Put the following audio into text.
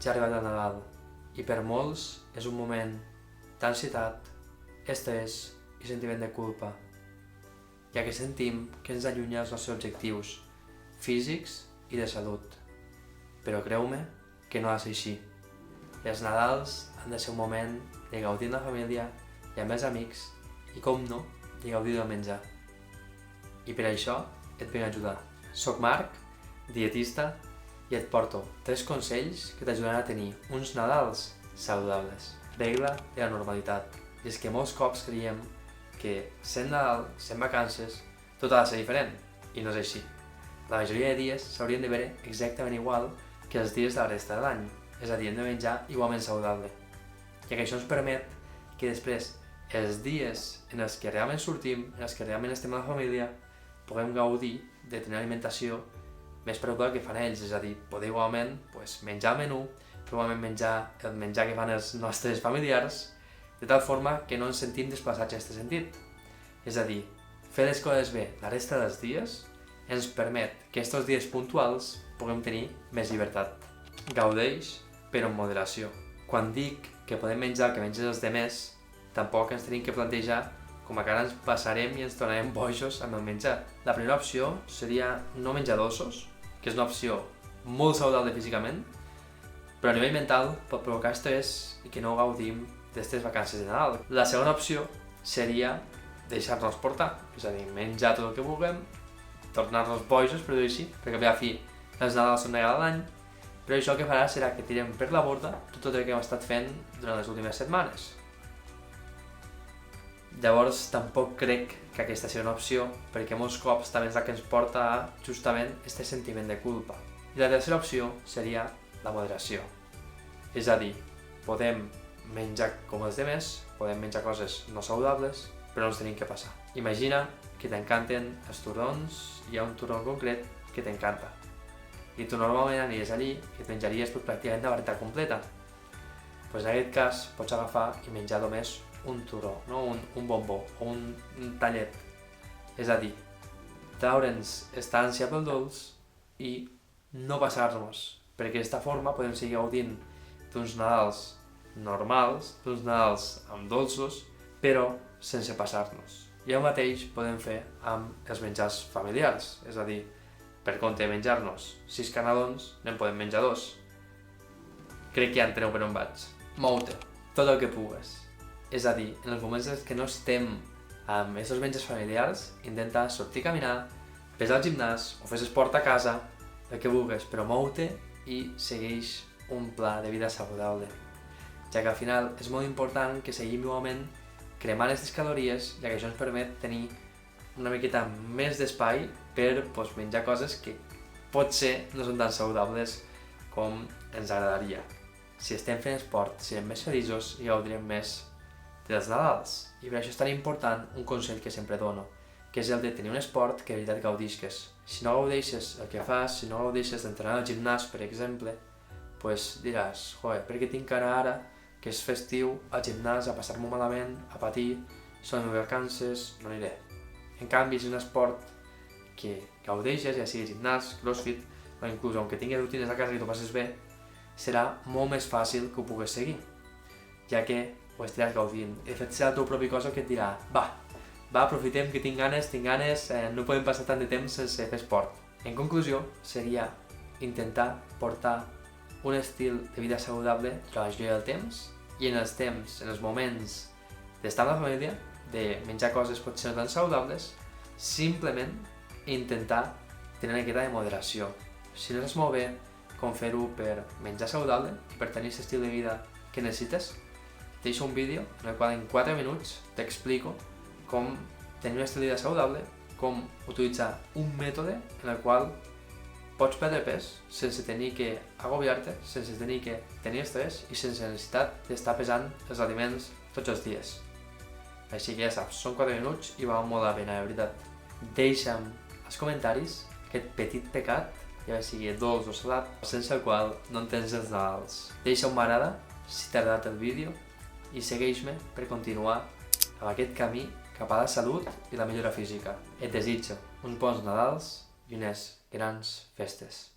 ja ha arribat el Nadal i per molts és un moment d'ansietat, estrès i sentiment de culpa, ja que sentim que ens allunya dels nostres objectius físics i de salut. Però creu-me que no ha de ser així. Els Nadals han de ser un moment de gaudir amb la família i amb els amics i, com no, de gaudir del menjar. I per això et vinc a ajudar. Soc Marc, dietista, i et porto 3 consells que t'ajudaran a tenir uns Nadals saludables. Regla de la normalitat. I és que molts cops creiem que sent Nadal, sent vacances, tot ha de ser diferent. I no és així. La majoria de dies s'haurien de veure exactament igual que els dies de la resta de l'any. És a dir, hem de menjar igualment saludable. Ja que això ens permet que després els dies en els que realment sortim, en els que realment estem amb la família, puguem gaudir de tenir una alimentació més preocupada que fan ells, és a dir, poder igualment menjar el menú, però igualment menjar el menjar que fan els nostres familiars, de tal forma que no ens sentim desplaçats en aquest sentit. És a dir, fer les coses bé la resta dels dies ens permet que aquests dies puntuals puguem tenir més llibertat. Gaudeix, però en moderació. Quan dic que podem menjar el que mengen els demés, tampoc ens tenim que plantejar com a que ara ens passarem i ens tornarem bojos amb el menjar. La primera opció seria no menjar dolços, que és una opció molt saludable físicament, però a nivell mental pot provocar estrès i que no gaudim d'aquestes vacances de Nadal. La segona opció seria deixar-nos portar, és a dir, menjar tot el que vulguem, tornar-nos bojos, per dir-ho així, perquè a fi els Nadals són una vegada a l'any, però això el que farà serà que tirem per la borda tot el que hem estat fent durant les últimes setmanes. Llavors tampoc crec que aquesta sigui una opció, perquè molts cops també és la que ens porta a justament aquest sentiment de culpa. I la tercera opció seria la moderació. És a dir, podem menjar com els demés, podem menjar coses no saludables, però no ens tenim que passar. Imagina que t'encanten els turrons, hi ha un turró concret que t'encanta. I tu normalment aniries allí i et menjaries pràcticament la varietat completa. En aquest cas pots agafar i menjar només un turró, no? un bombó o un tallet. És a dir, traure'ns aquesta ànsia pel dolç i no passar-nos, perquè d'aquesta forma podem seguir gaudint d'uns Nadals normals, d'uns Nadals amb dolços, però sense passar-nos. I el mateix podem fer amb els menjars familiars, és a dir, per compte de menjar-nos 6 canelons, n'en podem menjar 2. Crec que ja enteneu per on vaig. Mou-te, tot el que pugues. És a dir, en els moments en què no estem amb aquests menjars familiars, intenta sortir a caminar, vés al gimnàs o fes esport a casa, el que vulguis, però mou-te i segueix un pla de vida saludable. Ja que al final és molt important que seguim igualment cremant aquestes calories, ja que això ens permet tenir una miqueta més d'espai per menjar coses que potser no són tan saludables com ens agradaria. Si estem fent esport, serem més feliços i gaudirem més dels Nadals. I per això és tan important un consell que sempre dono, que és el de tenir un esport que de veritat gaudisques. Si no gaudeixes el que fas, si no gaudeixes d'entrenar al gimnàs, per exemple, diràs, joder, per què tinc ara que és festiu al gimnàs a passar-m'ho malament, a patir, són les vacances, no aniré. En canvi, si és un esport que gaudeixes, ja sigui gimnàs, crossfit, o inclús aunque tinguis rutines a casa i t'ho passes bé, serà molt més fàcil que ho puguis seguir, ja que ho estaràs gaudint. De fet, serà el teu propi cos que et dirà, va, aprofitem que tinc ganes, no podem passar tant de temps sense fer esport. En conclusió, seria intentar portar un estil de vida saludable durant la majoria del temps i en els moments d'estar amb la família, de menjar coses potser no tan saludables, simplement intentar tenir una miqueta de moderació. Si no saps molt bé com fer-ho per menjar saludable i per tenir aquest estil de vida que necessites, deixo un vídeo en el qual en 4 minuts t'explico com tenir un estil de vida saludable, com utilitzar un mètode en el qual pots perdre pes sense tenir que agobiar-te, sense tenir que tenir estrès i sense necessitat d'estar pesant els aliments tots els dies. Així que ja saps, són 4 minuts i val molt la pena, de veritat. Deixa'm als comentaris aquest petit pecat, ja sigui dolç o salat, sense el qual no entens els Nadals. Deixa un m'agrada si t'ha agradat el vídeo i segueix-me per continuar amb aquest camí cap a la salut i la millora física. Et desitjo uns bons Nadals i unes grans festes.